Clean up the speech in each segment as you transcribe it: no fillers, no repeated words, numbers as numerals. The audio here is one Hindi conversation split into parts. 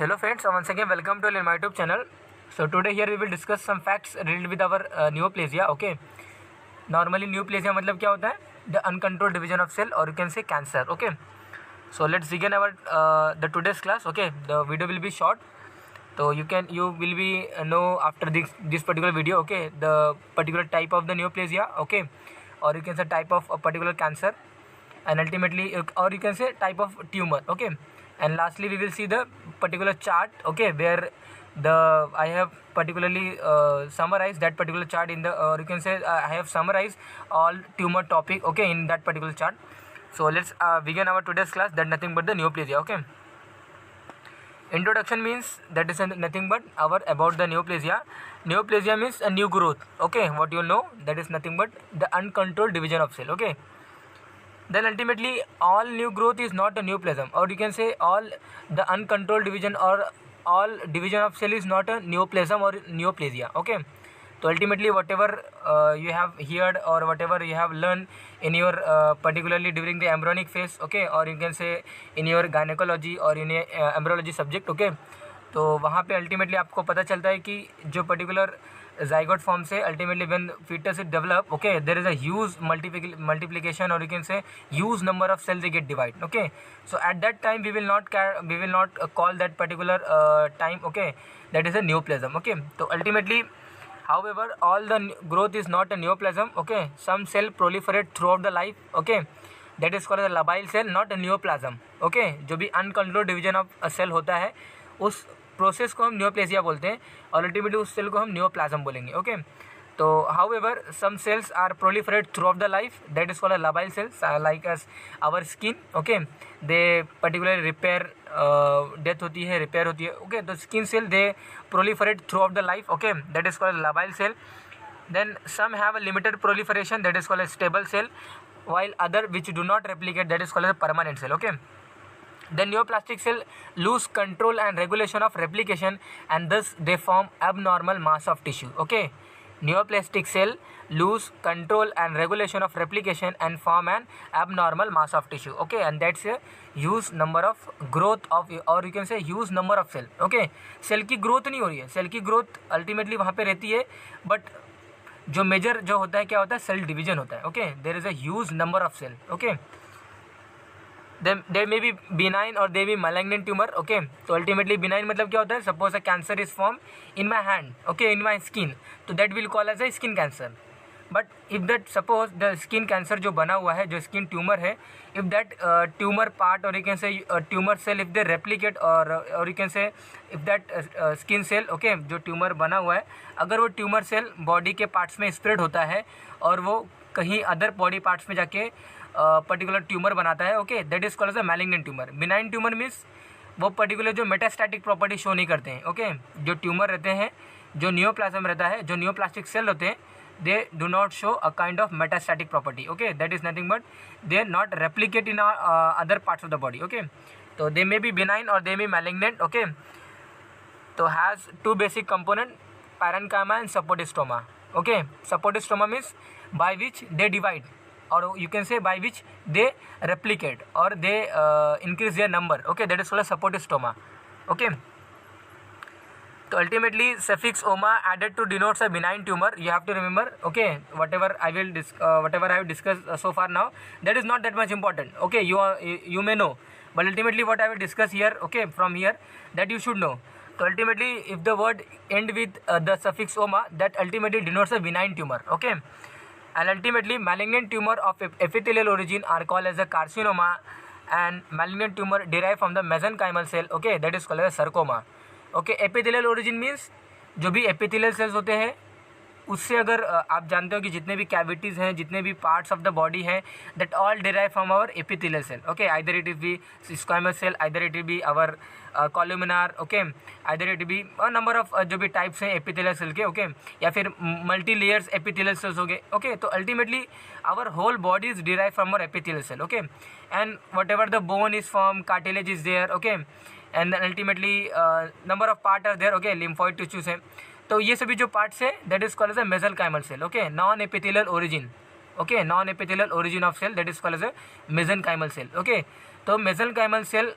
Hello friends, once again welcome to my YouTube channel. So today here we will discuss some facts related with our neoplasia. Okay. Normally neoplasia मतलब क्या होता है? The uncontrolled division of cell or you can say cancer. Okay. So let's begin our the today's class. Okay. The video will be short. So you will be know after this particular video. Okay. The particular type of the neoplasia. Okay. Or you can say type of a particular cancer, and ultimately or you can say type of tumor. Okay. And lastly we will see the particular chart, okay, where I have particularly summarized that particular chart in the or you can say I have summarized all tumor topic, okay, in that particular chart. So let's begin our today's class, that nothing but the neoplasia. Okay. Introduction means that is nothing but about the neoplasia. Neoplasia means a new growth. Okay, what you know, that is nothing but the uncontrolled division of cell. Okay. Then ultimately all new growth is not a neoplasm, or you can say all the uncontrolled division or all division of cell is not a neoplasm or neoplasia. Okay. So ultimately whatever you have heard or whatever you have learned in your particularly during the embryonic phase, okay, or you can say in your gynecology or in your embryology subject, okay, तो वहाँ पे अल्टीमेटली आपको पता चलता है कि जो पर्टिकुलर zygote form से ultimately when fetus is develop, okay, there is a huge multiplication or you can say huge number of cells they get divided. Okay. So at that time we will not call that particular time, okay, that is a neoplasm. Okay. So ultimately however all the growth is not a neoplasm. Okay. Some cell proliferate throughout the life, okay, that is called a labile cell, not a neoplasm. Okay. जो भी uncontrolled division of a cell होता है उस प्रोसेस को हम न्यूप्लेसिया बोलते हैं और अल्टीमेटली उस सेल को हम न्यूप्लाज्म बोलेंगे. ओके. तो however some cells are proliferate through of the life, that is called labile cells like as our skin. Okay. They particular repair death होती है, रिपेयर होती है. ओके. तो skin cell they proliferate through of the life. Okay. That is called labile cell. Then some have a limited proliferation, that is called stable cell, while other which do not replicate, that is called as a permanent cell. Okay. The neoplastic cell lose control and regulation of replication and thus they form abnormal mass of tissue. Okay. Neoplastic cell lose control and regulation of replication and form an abnormal mass of tissue. Okay. And that's a huge number of growth of, or you can say huge number of cell. Okay. Cell की growth नहीं हो रही है, cell की growth ultimately वहाँ पे रहती है, but जो मेजर जो होता है क्या होता है, सेल डिवीजन होता है. Okay. There is a huge number of cell. Okay. There may be benign और they be malignant tumour. Okay. तो अल्टीमेटली बिनाइन मतलब क्या होता है, suppose a cancer is form in my hand, okay, in my skin, तो that will call as a skin cancer. But if that suppose the skin cancer जो बना हुआ है, जो स्किन ट्यूमर है, इफ दैट ट्यूमर पार्ट और you can say tumour cell if they replicate और you can say if that skin cell, okay, जो ट्यूमर बना हुआ है, अगर वो ट्यूमर सेल बॉडी के पार्ट्स में स्प्रेड होता है और वो कहीं अदर बॉडी पार्ट्स में जाके पर्टिकुलर ट्यूमर बनाता है, okay, that is called as a malignant tumour. Benign tumour means वो पर्टिकुलर जो मेटास्टैटिक प्रॉपर्टी शो नहीं करते हैं. ओके. जो ट्यूमर रहते हैं, जो नियोप्लाज्म रहता है, जो नियोप्लास्टिक सेल होते हैं, they do not show a kind of metastatic property. Okay. That is nothing but they are not replicate in other parts of the body. Okay. So they may be benign or they may be malignant. Okay. So has two basic component, parenchyma and supportostoma. Okay. Supportostoma means by which they divide, or you can say by which they replicate or they increase their number. Okay. That is called a supportostoma. Okay. So ultimately suffix oma added to denotes a benign tumor. You have to remember, okay, whatever I have discussed so far now, that is not that much important. Okay. You may know, but ultimately what I will discuss here, okay, from here, that you should know. So ultimately if the word end with the suffix oma, that ultimately denotes a benign tumor. Okay. And ultimately malignant tumor of epithelial origin are called as a carcinoma, and malignant tumor derived from the mesenchymal cell, okay, that is called as sarcoma. Okay. Epithelial origin means जो भी एपिथेलियल सेल्स होते हैं उससे, अगर आप जानते हो कि जितने भी कैविटीज़ हैं, जितने भी पार्ट्स ऑफ द बॉडी हैं, that all derive from our epithelial cell. Okay. Either it is be squamous cell, either it be our columnar, okay, either it be number of जो भी टाइप्स हैं एपिथेलियल सेल के, ओके, या फिर मल्टी लेयर्स एपिथेलियल सेल्स हो गए. ओके. तो ultimately our whole body is derive from our epithelial cell. Okay. And whatever the bone is form, cartilage is there. Okay. And then ultimately number of part are there. Okay. Lymphoid tissues है. तो ये सभी जो पार्ट्स है that is called as a mesenchymal cell. Okay. Non epithelial origin. Okay. Non epithelial origin of cell, that is called as a mesenchymal cell. Okay. तो मेसेनकाइमल सेल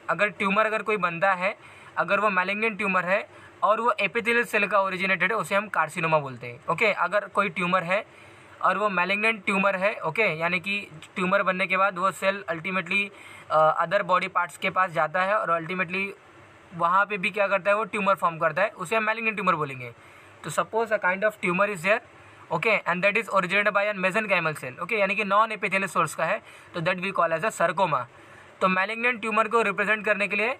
अगर ट्यूमर अगर कोई बनता है अगर वो मैलिग्नेंट ट्यूमर है और वो एपिथेलियल सेल का ओरिजिनेटेड है उसे हम कार्सिनोमा बोलते हैं। ओके, अगर कोई ट्यूमर है और वो मैलिग्नेंट ट्यूमर है, ओके, यानी कि ट्यूमर बनने के बाद वो cell ultimately other body parts के पास जाता है और अल्टीमेटली वहाँ पे भी क्या करता है, वो ट्यूमर फॉर्म करता है, उसे हम मैलिग्नेंट ट्यूमर बोलेंगे। तो suppose a kind of tumour is there, okay, and that is originated by an mesenchymal cell, okay, यानी कि नॉन एपिथेलियल सोर्स का है, तो that we call as a sarcoma. तो मैलिग्नेंट ट्यूमर को रिप्रेजेंट करने के लिए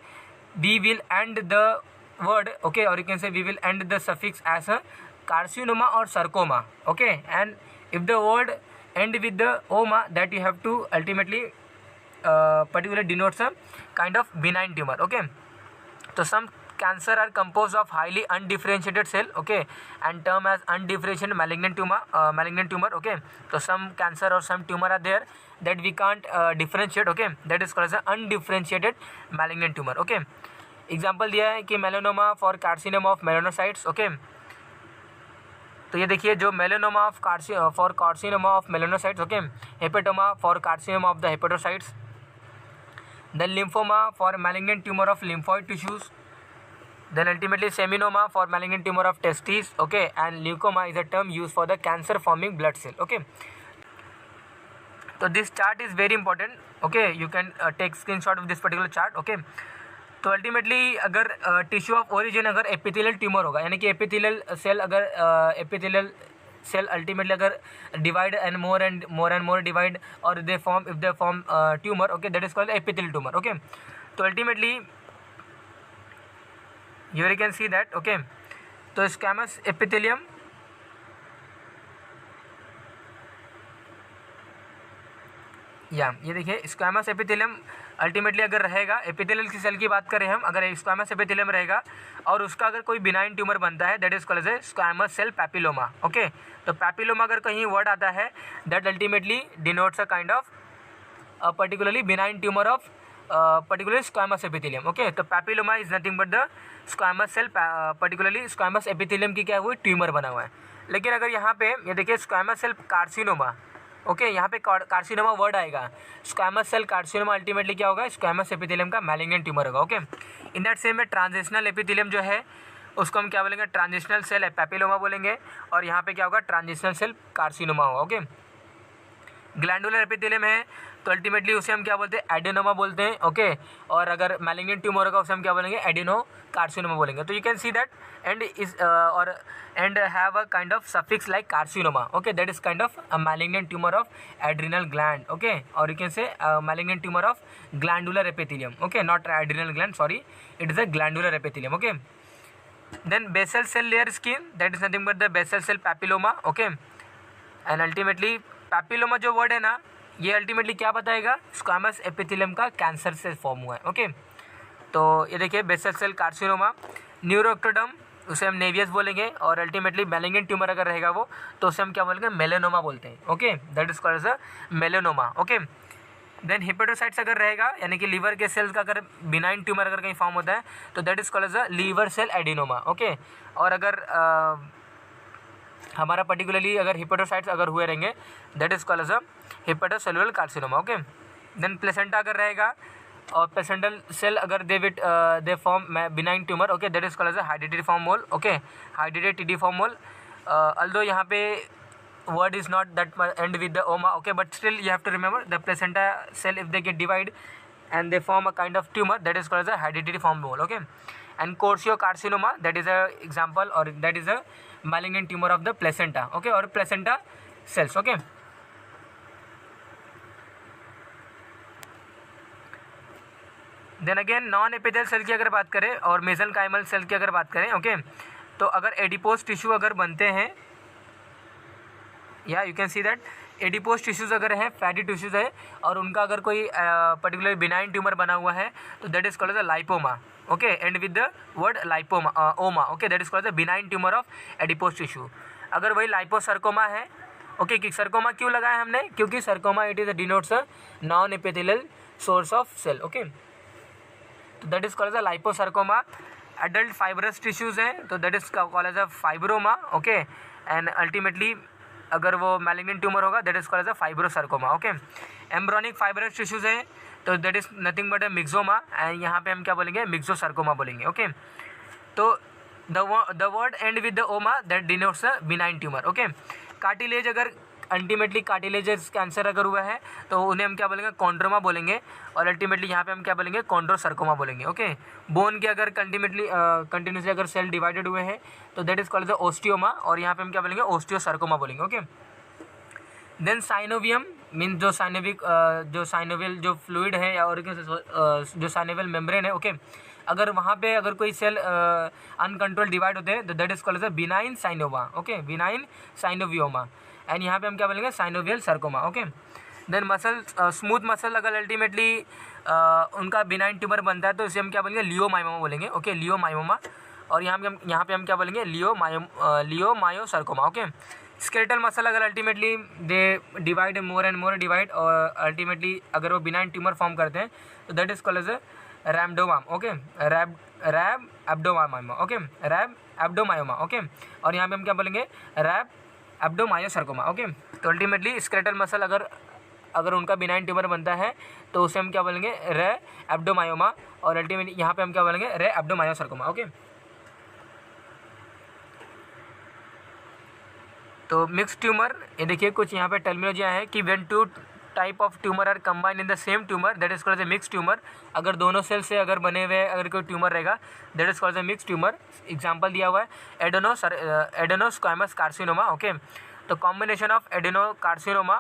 we will end the word, okay, और you can say we will end the suffix as a carcinoma और sarcoma, okay, and if the word end with the oma, that you have to ultimately particularly denotes a kind of benign tumor, okay. So some cancer are composed of highly undifferentiated cell, okay, and term as undifferentiated malignant tumor, okay. So some cancer or some tumor are there that we can't differentiate, okay, that is called as a undifferentiated malignant tumor, okay. Example दिया है कि melanoma for carcinoma of melanocytes, okay. तो ये देखिए, जो melanoma of for carcinoma of melanocytes, okay, hepatoma for carcinoma of the hepatocytes, then lymphoma for malignant tumour of lymphoid tissues, then ultimately seminoma for malignant tumour of testis, okay, and leukaemia is a term use for the cancer forming blood cell, okay. तो this chart is very important, okay, you can take screenshot of this particular chart, okay. तो अल्टीमेटली अगर टिश्यू ऑफ ओरिजिन अगर एपिथेलियल ट्यूमर होगा, यानी कि एपिथेलियल सेल अल्टीमेटली अगर डिवाइड एंड मोर डिवाइड और they form if they form tumour, okay, that is called epithelial tumour, okay. तो ultimately you can see that, okay. तो स्क्वैमस एपिथेलियम, या ये देखिए स्क्वैमस एपिथेलियम अल्टीमेटली अगर रहेगा, एपिथेलियल की सेल की बात करें हम, अगर स्क्वैमस एपिथेलियम रहेगा और उसका अगर कोई बिनाइन ट्यूमर बनता है, that is called as squamous cell papilloma, okay. तो पैपिलोमा अगर कहीं वर्ड आता है, that ultimately denotes a kind of particularly benign tumour of particularly squamous epithelium, okay. तो papilloma is nothing but the squamous cell, particularly squamous epithelium की क्या हुई, ट्यूमर बना हुआ है। लेकिन अगर यहाँ पे ये देखिए स्क्वैमस सेल कार्सिनोमा, ओके, यहाँ पे कार्सिनोमा वर्ड आएगा, स्क्वैमस सेल कार्सिनोमा अल्टीमेटली क्या होगा, स्क्वैमस एपिथेलियम का मैलिग्नेंट ट्यूमर होगा, ओके। इन दैट सेम में ट्रांजिशनल एपिथेलियम जो है उसको हम क्या बोलेंगे, ट्रांजिशनल सेल पैपिलोमा बोलेंगे, और यहाँ पे क्या होगा, ट्रांजिशनल सेल कार्सिनोमा होगा, ओके। ग्लैंडुलर एपिथेलियम है तो अल्टीमेटली उसे हम क्या बोलते हैं, एडेनोमा बोलते हैं, ओके। और अगर मैलिग्नेंट ट्यूमर होगा उसे हम क्या बोलेंगे, एडिनो कार्सिनोमा बोलेंगे। तो you can see that end is और end have a kind of suffix like carcinoma, okay, that is kind of a malignant tumour of adrenal gland, okay. और you can say malignant tumour of glandular epithelium, okay, not adrenal gland, sorry, it is a glandular epithelium, okay. Then basal cell layer skin, that is nothing but the basal cell papilloma, okay. And ultimately papilloma जो वर्ड है ना, ये अल्टीमेटली क्या बताएगा, स्क्वैमस एपिथेलियम का कैंसर से फॉर्म हुआ है, ओके। तो ये देखिए बेसल सेल कार्सिनोमा, न्यूरोक्टोडम उसे हम नेवियस बोलेंगे, और अल्टीमेटली मैलिग्नेंट ट्यूमर अगर रहेगा वो तो उसे हम क्या बोलेंगे, मेलेनोमा बोलते हैं, okay, that is called as a melanoma, okay. Then hepatocytes अगर रहेगा, यानी कि लीवर के सेल्स का अगर बिनाइन ट्यूमर अगर कहीं फॉर्म होता है तो that is called as a liver cell adenoma, okay. और अगर हमारा पर्टिकुलरली अगर हेपेटोसाइट्स अगर हुए रहेंगे, that is called as a hepatocellular carcinoma, okay. Then placenta अगर रहेगा और प्लेसेंटल सेल अगर they form benign tumour, okay, that is called as a hydatidiform mole, okay, hydatidiform mole. Although यहाँ पे word is not that much end with the oma, okay, but still you have to remember the placenta cell if they get divide and they form a kind of tumor, that is called as a hereditary form mole, okay. And cholangiocarcinoma, that is a example or that is a malignant tumor of the placenta, okay, or placenta cells, okay. Then again non epithelial cell की अगर बात करें और मेसेनकाइमल सेल की अगर बात करें, ओके, तो अगर एडिपोज टिश्यू अगर बनते हैं, या you can see that adipose tissues अगर हैं, फैटी टिश्यूज़ है और उनका अगर कोई पर्टिकुलर बिनाइन ट्यूमर बना हुआ है तो that is called as a lipoma, okay, and with the word lipoma oma, okay, that is called as a benign tumour of adipose tissue. अगर वही लाइपोसर्कोमा है, ओके, कि सर्कोमा क्यों लगाया हमने, क्योंकि sarcoma it is denotes a non epithelial source of cell, okay. तो that is called as a liposarcoma. Adult fibrous tissues हैं तो that is called as a fibroma, okay. And ultimately अगर वो मैलिग्नेंट ट्यूमर होगा that is called as a fibrosarcoma, okay. Embryonic fibrous tissues हैं तो that is nothing but a myxoma, and यहाँ पे हम क्या बोलेंगे, मिक्सोसार्कोमा बोलेंगे. ओके, तो the word and with the ओमा that denotes a benign tumour. Okay, cartilage अगर अल्टीमेटली कार्टिलेजेस कैंसर अगर हुआ है तो उन्हें हम क्या बोलेंगे, कॉन्ड्रोमा बोलेंगे, और अल्टीमेटली यहाँ पे हम क्या बोलेंगे, कॉन्ड्रोसर्कोमा बोलेंगे. ओके, बोन के अगर कंटिन्यूसली अगर सेल डिवाइडेड हुए हैं तो that is called the osteoma, और यहाँ पे हम क्या बोलेंगे, ओस्टियोसार्कोमा बोलेंगे. ओके, देन साइनोवियम मीन जो साइनोवियल जो फ्लूइड है या और जो साइनोवियल मेम्ब्रेन है. ओके, अगर वहाँ पे अगर कोई सेल अनकंट्रोल डिवाइड होते हैं तो that is called as benign synovia. Okay, benign synovioma, and यहाँ पे हम क्या बोलेंगे, synovial sarcoma. Okay, then muscle, smooth muscle अगर अल्टीमेटली उनका बिनाइन ट्यूमर बनता है तो इसे हम क्या बोलेंगे, लियोमायोमा बोलेंगे. ओके, लियोमायोमा, और यहाँ पे हम क्या बोलेंगे, लियोमायोसर्कोमा. ओके, स्केलेटल मसल अगर ultimately they divide more and more divide और अल्टीमेटली अगर वो बिनाइन ट्यूमर फॉर्म करते हैं तो that is called as rhabdomyoma. Okay, rhabdomyoma. Okay, rhabdomyoma. Okay, और यहाँ पे हम क्या बोलेंगे, रैब एब्डोमायोसर्कोमा. ओके, तो अल्टीमेटली स्केलेटल मसल अगर उनका बिनाइन ट्यूमर बनता है तो उसे हम क्या बोलेंगे, रे एब्डोमायोमा, और अल्टीमेटली यहाँ पे हम क्या बोलेंगे, रे एब्डोमायोसर्कोमा. ओके, तो मिक्स ट्यूमर, ये देखिए कुछ यहाँ पे टर्मिनोलॉजियाँ हैं कि when two type of tumour are combine in the same tumour that is called as mix tumour. अगर दोनों सेल से अगर बने हुए अगर कोई ट्यूमर रहेगा that is called as mix tumour. Example दिया हुआ है एडेनोस्क्वामस कार्सिनोमा. ओके, तो combination of adenocarcinoma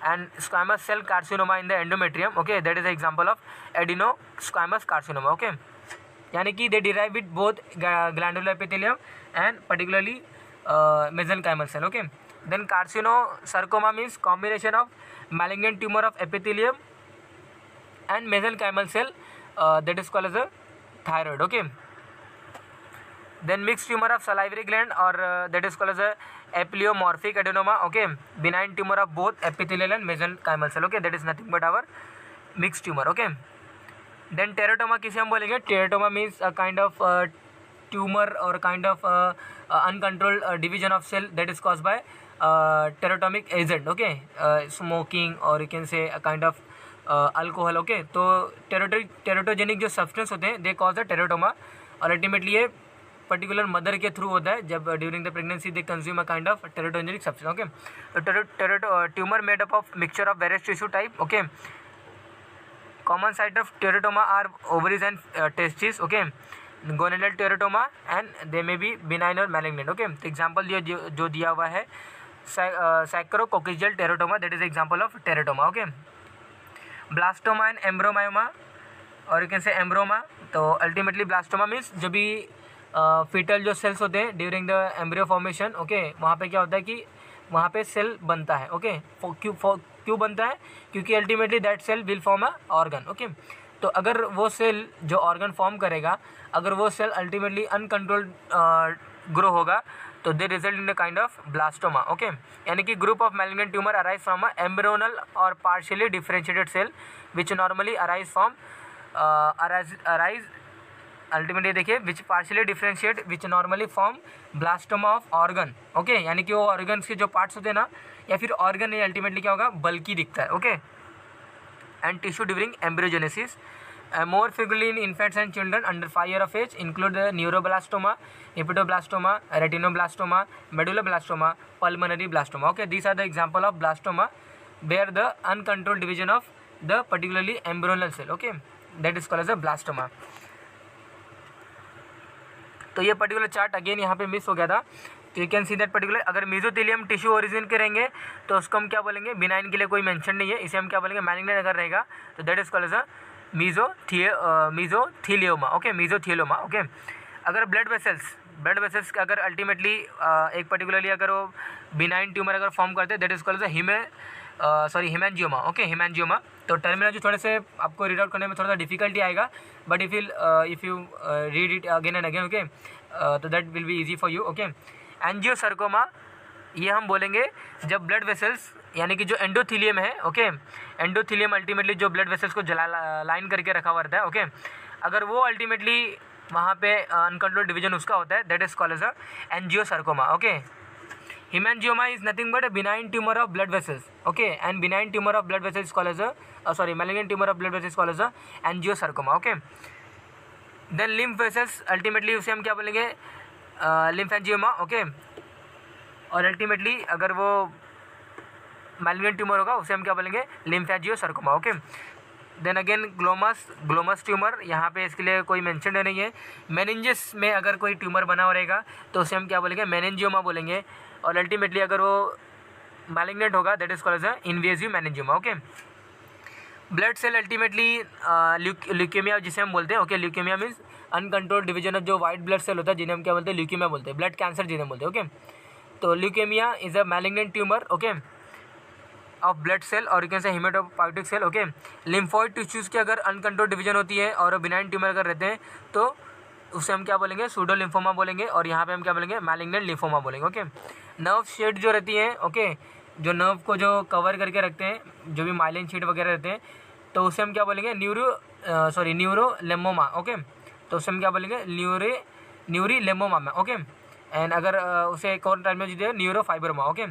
and squamous cell carcinoma in the endometrium. Okay, that is the example of adenosquamous carcinoma. Okay, यानी कि they derive with both glandular epithelium and particularly mesenchymal cell. Okay, then carcinosarcoma means combination of malignant tumor of epithelium and mesenchymal cell, that is called as a thyroid. Okay, then mixed tumor of salivary gland or that is called as a epiliomorphic adenoma. Okay, benign tumor of both epithelial and mesenchymal cell. Okay, that is nothing but our mixed tumor. Okay, then teratoma किसे हम बोलेंगे, teratoma means a kind of tumor or kind of uncontrolled division of cell that is caused by teratomic agent. Okay, smoking or you can say a kind of alcohol. Okay, तो teratogenic जो substance होते हैं they cause the teratoma, और ultimately ये पर्टिकुलर मदर के थ्रू होता है जब during the pregnancy they consume a kind of teratogenic substance. Okay, तो tumour made up of mixture of various tissue type. Okay, common site of teratoma are ovaries and testis. Okay, gonadal teratoma and they may be benign और मैलिग्नेंट. ओके, तो एग्जांपल जो दिया हुआ है sacrococcygeal teratoma, that is example of teratoma. Okay, blastoma and embryoma और यू कैन से एम्ब्रोमा. तो अल्टीमेटली ब्लास्टोमा मीन्स जो भी फीटल जो सेल्स होते हैं during the embryo formation. Okay, वहाँ पे क्या होता है कि वहाँ पे सेल बनता है. ओके, क्यों बनता है, क्योंकि ultimately that cell will form a organ. Okay, तो अगर वो सेल जो ऑर्गन फॉर्म करेगा अगर वो सेल अल्टीमेटली अनकंट्रोल्ड ग्रो होगा तो they result in the kind of blastoma. Okay, यानी कि group of malignant tumour arise from a embryonal और partially differentiated cell which normally arise from ultimately देखिए which partially differentiate which normally form blastoma of organ. Okay, यानी कि वो ऑर्गन्स के जो पार्ट्स होते हैं ना या फिर ऑर्गन है अल्टीमेटली क्या होगा, बल्कि दिखता है. Okay, and tissue during embryogenesis. More frequently in infants and children under 5 years of age include the neuroblastoma, hepatoblastoma, retinoblastoma, medulloblastoma, pulmonary blastoma. Okay, these are the example of blastoma where the uncontrolled division of the particularly embryonal cell. Okay, that is called as a blastoma. तो ये पर्टिकुलर चार्ट अगेन यहाँ पे मिस हो गया था. तो you can see that particular अगर मेसोथेलियम टिश्यू ओरिजिन के रहेंगे तो उसको हम क्या बोलेंगे, बिनाइन के लिए कोई मेंशन नहीं है, इसे हम क्या बोलेंगे, मैलिग्नेंट अगर रहेगा तो that is called as a mesothelioma. Okay, mesothelioma. Okay, अगर ब्लड वेसल्स अगर अल्टीमेटली एक पर्टिकुलरली अगर वो बिनाइन ट्यूमर अगर फॉर्म करते हैं that is called as haemangioma. Okay, haemangioma. तो टर्मिनोलॉजी थोड़े से आपको रीड आउट करने में थोड़ा सा डिफिकल्टी आएगा, but if you read it again and again. Okay, तो that will be easy for you. Okay, angiosarcoma ये हम बोलेंगे जब ब्लड वेसल्स यानी कि जो एंडोथीलियम है. ओके, एंडोथीलियम अल्टीमेटली जो ब्लड वेसल्स को लाइन करके रखा हुआ रहता है. ओके, अगर वो अल्टीमेटली वहाँ पे अनकंट्रोल्ड डिवीजन उसका होता है that is called as a angiosarcoma. Okay, hemangioma is nothing but a benign tumor of blood vessels, okay, and benign tumor of blood vessels is called as a malignant tumor of blood vessels is called as a angiosarcoma, okay. Then lymph vessels, ultimately उसे हम क्या बोलेंगे, lymphangioma, okay, और अल्टीमेटली अगर वो मैलिग्नेंट ट्यूमर होगा उसे हम क्या बोलेंगे, lymphangiosarcoma, okay. Then again glomus tumour, यहाँ पे इसके लिए कोई मेंशन नहीं है. मेनिंजस में अगर कोई ट्यूमर बना हो रहेगा तो उसे हम क्या बोलेंगे, मेनिंजियोमा बोलेंगे. और अल्टीमेटली अगर वो मैलिग्नेंट होगा that is called as invasive meningioma, okay. Blood cell ultimately leukaemia जिसे हम बोलते हैं, okay. Leukaemia means uncontrolled division of जो वाइट ब्लड सेल होता है जिन्हें हम क्या बोलते हैं, ल्यूकेमिया बोलते हैं. ब्लड कैंसर जिन्हें बोलते हैं, ओके. तो leukaemia is a malignant tumour, okay, of blood cell और you can say haematopoietic cell, okay. Lymphoid tissues की अगर अनकंट्रोल्ड डिवीजन होती है और बिनाइन ट्यूमर अगर रहते हैं तो उसे हम क्या बोलेंगे, सूडो लिम्फोमा बोलेंगे. और यहाँ पे हम क्या बोलेंगे, मैलिग्नेंट लिम्फोमा बोलेंगे, ओके. नर्व शेड जो रहती है, ओके, जो नर्व को जो कवर करके रखते हैं, जो भी माइलिन शीट वगैरह रहते हैं, तो उसे हम क्या बोलेंगे, न्यूरोलेमोमा, ओके. तो उसे हम क्या बोलेंगे, न्यूरीलेमोमा में, ओके. एंड अगर उसे एक और टर्म में दीजिए, न्यूरोफाइब्रोमा, ओके.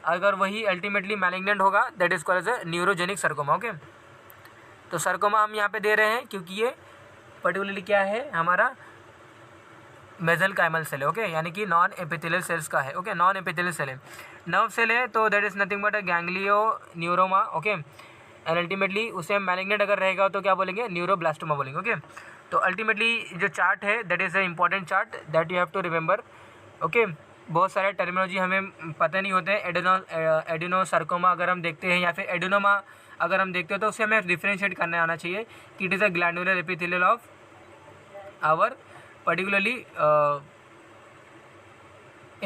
अगर वही अल्टीमेटली मैलिग्नेंट होगा that is called as neurogenic sarcoma, okay. तो सर्कोमा हम यहाँ पे दे रहे हैं क्योंकि ये पर्टिकुलरली क्या है, हमारा मेसेनकाइमल सेल है, ओके, यानी कि नॉन एपिथेलियल सेल्स का है, ओके. नॉन एपिथेलियल सेल है, नर्व सेल है, तो that is nothing but a ganglioneuroma, okay. And ultimately उसे मैलिग्नेंट अगर रहेगा तो क्या बोलेंगे, न्यूरोब्लास्टोमा बोलेंगे, ओके. तो अल्टीमेटली जो चार्ट है that is a important chart that you have to remember, okay. बहुत सारे टर्मिनोलॉजी हमें पता नहीं होते हैं. एडिनोसार्कोमा अगर हम देखते हैं या फिर एडिनोमा अगर हम देखते हैं तो उसे हमें डिफ्रेंशिएट करने आना चाहिए कि it is a glandular epithelial of our particularly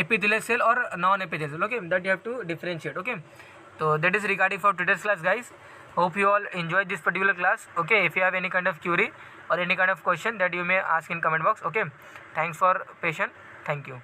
epithelial cell और non epithelial cell, okay. That you have to differentiate, okay. तो that is regarding for today's class guys. Hope you all enjoyed this particular class, okay. If you have any kind of query or any kind of question that you may ask in comment box, okay. Thanks for patience. Thank you.